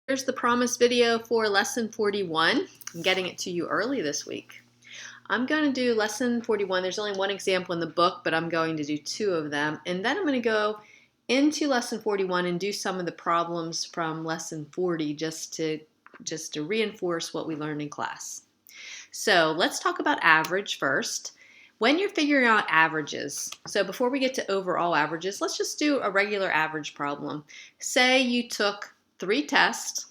Here's the promised video for lesson 41. I'm getting it to you early this week. I'm going to do lesson 41. There's only one example in the book, but I'm going to do two of them. And then I'm going to go into lesson 41 and do some of the problems from lesson 40 just to reinforce what we learned in class. So let's talk about average first. When you're figuring out averages, so before we get to overall averages, let's just do a regular average problem. Say you took 3 tests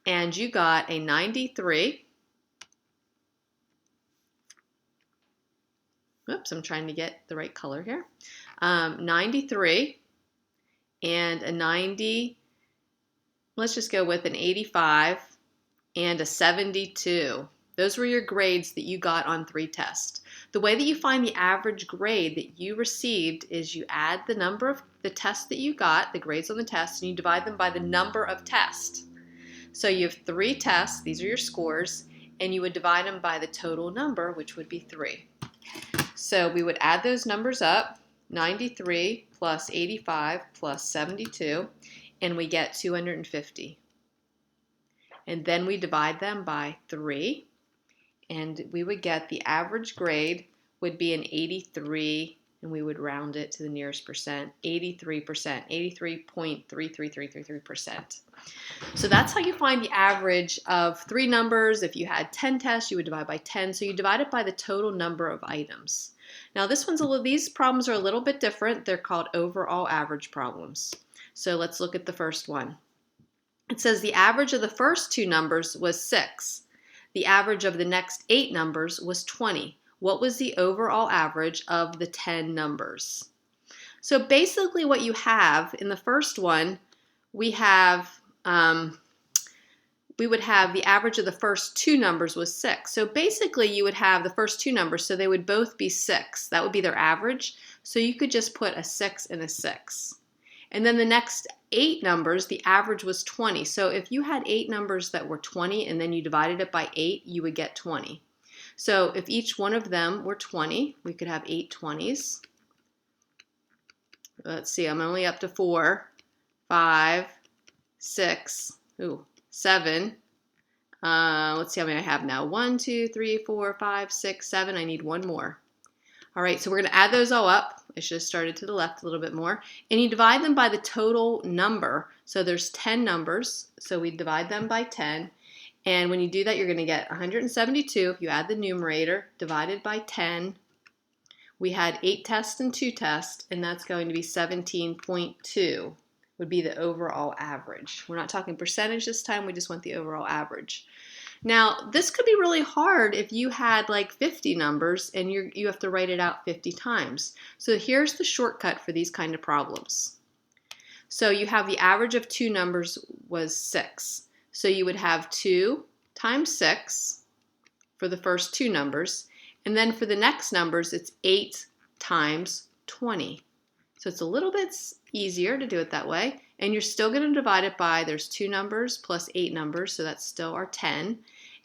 and you got a 93. Oops, I'm trying to get the right color here. 93 and a 90. Let's just go with an 85 and a 72. Those were your grades that you got on 3 tests. The way that you find the average grade that you received is you add the number of the tests that you got, the grades on the test, and you divide them by the number of tests. So you have 3 tests, these are your scores, and you would divide them by the total number, which would be 3. So we would add those numbers up, 93 plus 85 plus 72, and we get 250. And then we divide them by 3. And we would get the average grade would be an 83, and we would round it to the nearest percent, 83%, 83.33333%. So that's how you find the average of 3 numbers. If you had 10 tests, you would divide by 10. So you divide it by the total number of items. Now these problems are a little bit different. They're called overall average problems. So let's look at the first one. It says the average of the first 2 numbers was 6. The average of the next 8 numbers was 20. What was the overall average of the 10 numbers? So basically what you have in the first one, we would have the average of the first 2 numbers was 6. So basically you would have the first 2 numbers, so they would both be 6. That would be their average. So you could just put a 6 and a 6. And then the next 8 numbers, the average was 20. So if you had 8 numbers that were 20 and then you divided it by 8, you would get 20. So if each one of them were 20, we could have 8 20s. Let's see, I'm only up to 4, 5, 6, 7. Let's see how many I have now. 1, 2, 3, 4, 5, 6, 7. I need one more. All right, so we're going to add those all up. I should have started to the left a little bit more. And you divide them by the total number. So there's 10 numbers, so we divide them by 10. And when you do that, you're going to get 172 if you add the numerator, divided by 10. We had 8 tests and 2 tests, and that's going to be 17.2 would be the overall average. We're not talking percentage this time, we just want the overall average. Now, this could be really hard if you had like 50 numbers and you have to write it out 50 times. So here's the shortcut for these kind of problems. So you have the average of 2 numbers was 6. So you would have 2 times 6 for the first 2 numbers. And then for the next numbers, it's 8 times 20. So it's a little bit easier to do it that way. And you're still going to divide it by, there's 2 numbers plus 8 numbers, so that's still our 10.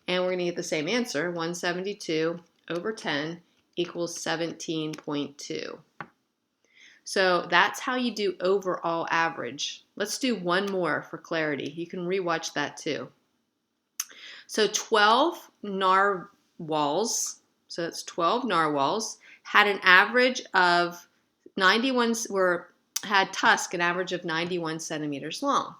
And we're going to get the same answer, 172 over 10 equals 17.2. So that's how you do overall average. Let's do one more for clarity. You can rewatch that too. So 12 narwhals, so that's 12 narwhals, had an average of 91, had tusk an average of 91 centimeters long.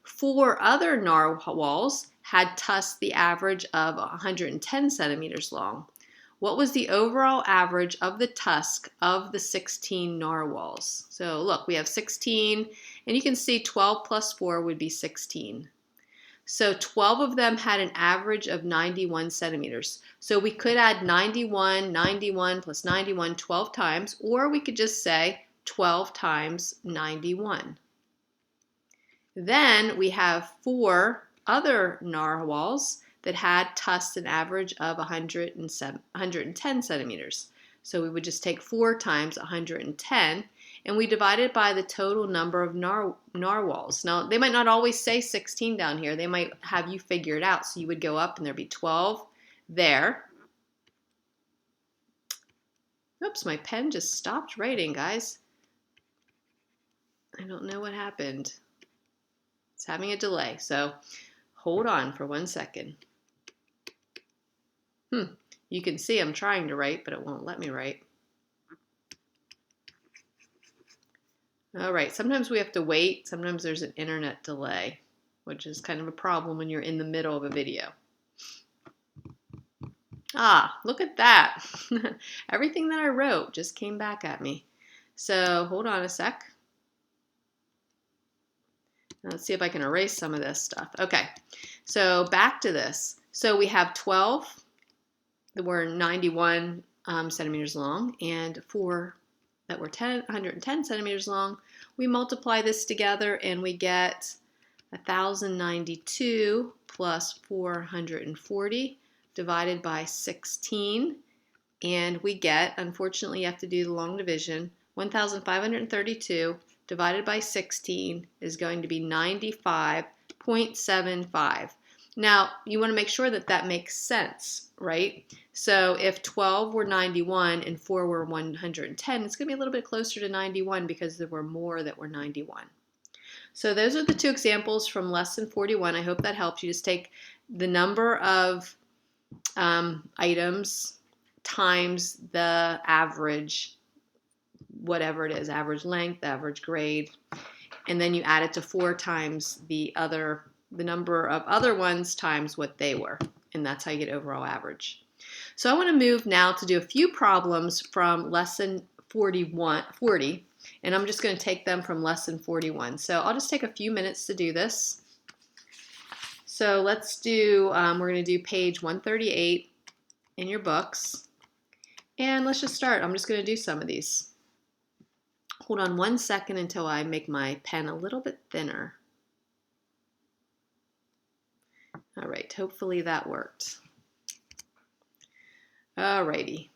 4 other narwhals had tusk the average of 110 centimeters long. What was the overall average of the tusk of the 16 narwhals? So look, we have 16, and you can see 12 plus 4 would be 16. So 12 of them had an average of 91 centimeters. So we could add 91 plus 91 12 times, or we could just say 12 times 91. Then we have 4 other narwhals that had tusks an average of 110 centimeters. So we would just take 4 times 110, and we divide it by the total number of narwhals. Now, they might not always say 16 down here. They might have you figure it out. So you would go up, and there'd be 12 there. Oops, my pen just stopped writing, guys. I don't know what happened. It's having a delay. So Hold on for 1 second. You can see I'm trying to write, but it won't let me write. All right, sometimes we have to wait. Sometimes there's an internet delay, which is kind of a problem when you're in the middle of a video. Ah, look at that. Everything that I wrote just came back at me. So hold on a sec. Let's see if I can erase some of this stuff. Okay, so back to this. So we have 12 that were 91 centimeters long and 4 that were 110 centimeters long. We multiply this together and we get 1,092 plus 440 divided by 16. And we get, unfortunately you have to do the long division, 1,532 divided by 16 is going to be 95.75. Now, you want to make sure that that makes sense, right? So if 12 were 91 and 4 were 110, it's going to be a little bit closer to 91 because there were more that were 91. So those are the two examples from lesson 41. I hope that helps you. Just take the number of items times the average, whatever it is, average length, average grade, and then you add it to 4 times the number of other ones times what they were, and that's how you get overall average. So I want to move now to do a few problems from lesson 40, and I'm just going to take them from lesson 41. So I'll just take a few minutes to do this. So let's do, we're going to do page 138 in your books, and let's just start. I'm just going to do some of these. Hold on 1 second until I make my pen a little bit thinner. All right, hopefully that worked. All righty.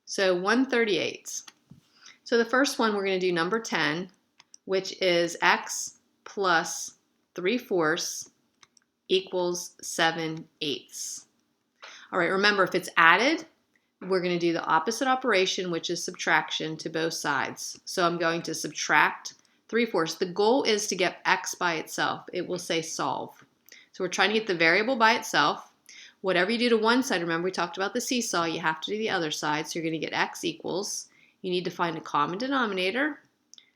So 138. So the first one we're going to do number 10, which is x plus 3/4 equals 7/8. All right, remember if it's added, we're going to do the opposite operation, which is subtraction to both sides. So I'm going to subtract 3/4. The goal is to get x by itself. It will say solve. So we're trying to get the variable by itself. Whatever you do to one side, remember we talked about the seesaw, you have to do the other side. So you're going to get x equals, you need to find a common denominator.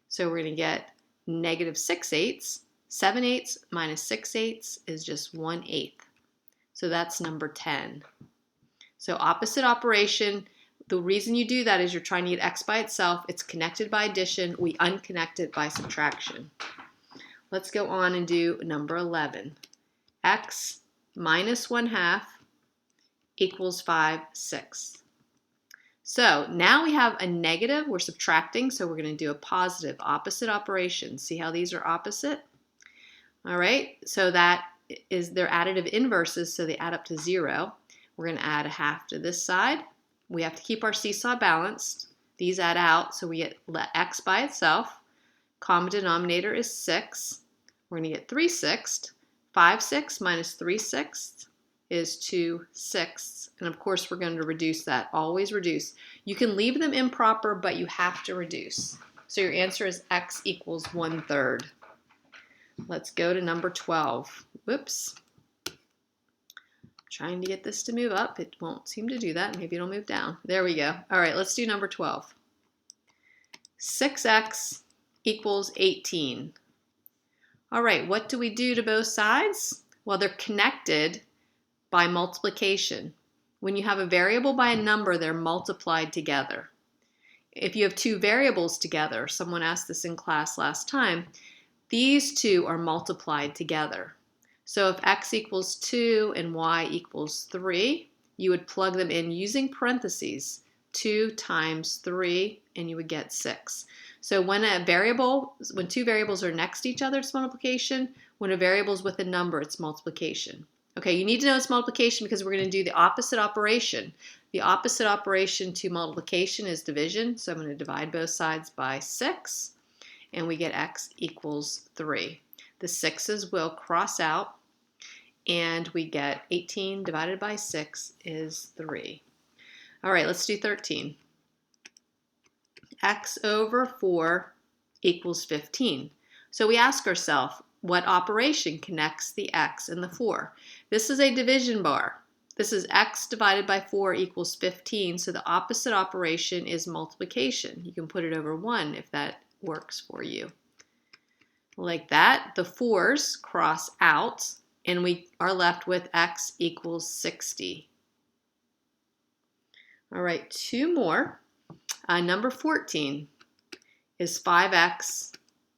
So we're going to get -6/8. 7/8 minus 6/8 is just 1/8. So that's number 10. So opposite operation, the reason you do that is you're trying to get x by itself. It's connected by addition. We unconnect it by subtraction. Let's go on and do number 11. X minus 1/2 equals 5/6. So now we have a negative. We're subtracting, so we're going to do a positive opposite operation. See how these are opposite? All right, so that is they're additive inverses, so they add up to 0. We're going to add a 1/2 to this side. We have to keep our seesaw balanced. These add out, so we get x by itself. Common denominator is 6. We're going to get 3/6. 5/6 minus 3/6 is 2/6. And of course, we're going to reduce that. Always reduce. You can leave them improper, but you have to reduce. So your answer is x equals 1/3. Let's go to number 12. Whoops. Trying to get this to move up. It won't seem to do that. Maybe it'll move down. There we go. All right, let's do number 12. 6x equals 18. All right, what do we do to both sides? Well, they're connected by multiplication. When you have a variable by a number, they're multiplied together. If you have two variables together, someone asked this in class last time, these two are multiplied together. So if x equals 2 and y equals 3, you would plug them in using parentheses. 2 times 3, and you would get 6. So when two variables are next to each other, it's multiplication. When a variable is with a number, it's multiplication. Okay, you need to know it's multiplication because we're going to do the opposite operation. The opposite operation to multiplication is division. So I'm going to divide both sides by 6, and we get x equals 3. The 6's will cross out, and we get 18 divided by 6 is 3. All right, let's do 13. X over 4 equals 15. So we ask ourselves, what operation connects the x and the 4? This is a division bar. This is x divided by 4 equals 15, so the opposite operation is multiplication. You can put it over 1 if that works for you. Like that, the 4's cross out, and we are left with x equals 60. All right, 2 more. Number 14 is 5x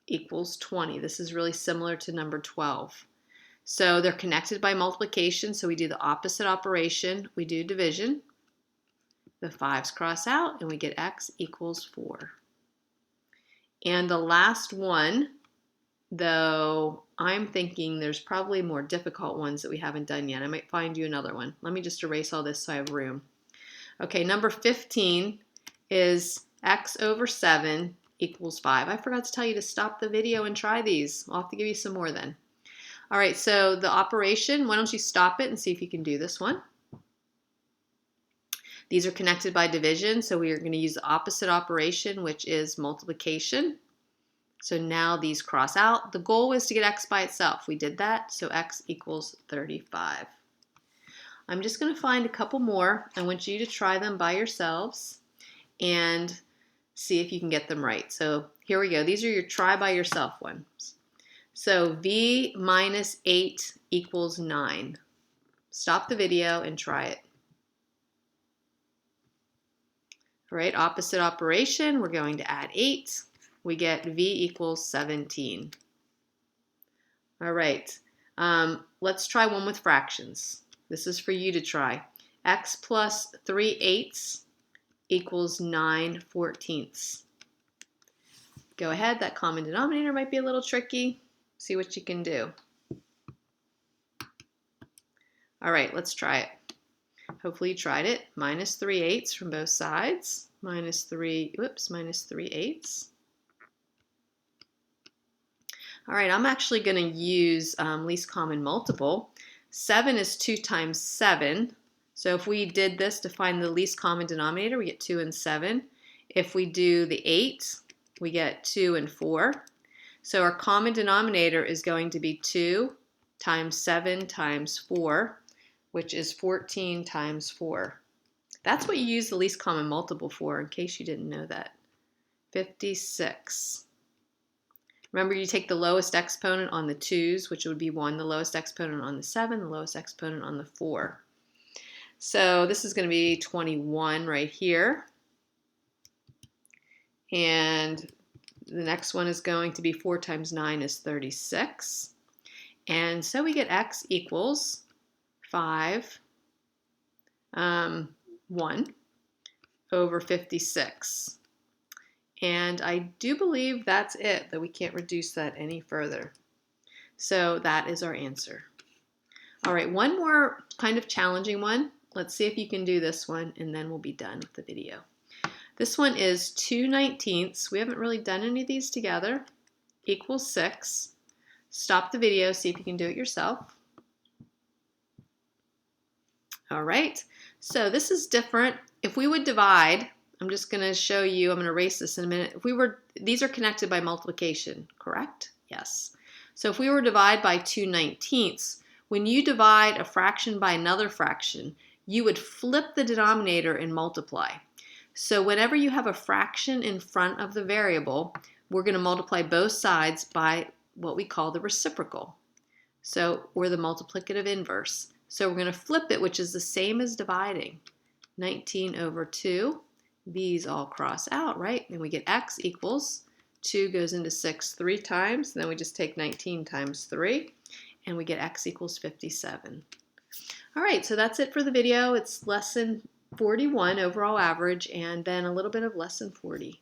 equals 20. This is really similar to number 12. So they're connected by multiplication, so we do the opposite operation. We do division. The 5's cross out, and we get x equals 4. And the last one, though I'm thinking there's probably more difficult ones that we haven't done yet. I might find you another one. Let me just erase all this so I have room. Okay, number 15 is x over 7 equals 5. I forgot to tell you to stop the video and try these. I'll have to give you some more then. All right, so the operation, why don't you stop it and see if you can do this one. These are connected by division, so we are going to use the opposite operation, which is multiplication. So now these cross out. The goal was to get x by itself. We did that, so x equals 35. I'm just going to find a couple more. I want you to try them by yourselves and see if you can get them right. So here we go. These are your try by yourself ones. So v minus 8 equals 9. Stop the video and try it. All right, opposite operation, we're going to add 8. We get v equals 17. All right, let's try one with fractions. This is for you to try. X plus 3/8 equals 9/14. Go ahead, that common denominator might be a little tricky. See what you can do. All right, let's try it. Hopefully you tried it. Minus 3/8 from both sides. Minus 3/8. All right, I'm actually going to use least common multiple. 7 is 2 times 7. So if we did this to find the least common denominator, we get 2 and 7. If we do the 8, we get 2 and 4. So our common denominator is going to be 2 times 7 times 4, which is 14 times 4. That's what you use the least common multiple for, in case you didn't know that. 56. Remember, you take the lowest exponent on the 2's, which would be 1, the lowest exponent on the 7, the lowest exponent on the 4. So this is going to be 21 right here. And the next one is going to be 4 times 9 is 36. And so we get x equals 5, 1 over 56. And I do believe that's it, that we can't reduce that any further. So that is our answer. All right, one more kind of challenging one. Let's see if you can do this one, and then we'll be done with the video. This one is 2/19. We haven't really done any of these together. Equals 6. Stop the video, see if you can do it yourself. All right, so this is different. If we would divide, I'm just going to show you, I'm going to erase this in a minute. These are connected by multiplication, correct? Yes. So if we were to divide by 2/19, when you divide a fraction by another fraction, you would flip the denominator and multiply. So whenever you have a fraction in front of the variable, we're going to multiply both sides by what we call the reciprocal. So, or the multiplicative inverse. So we're going to flip it, which is the same as dividing. 19 over 2. These all cross out, right? And we get x equals 2 goes into 6 3 times. And then we just take 19 times 3. And we get x equals 57. All right, so that's it for the video. It's lesson 41 overall average, and then a little bit of lesson 40.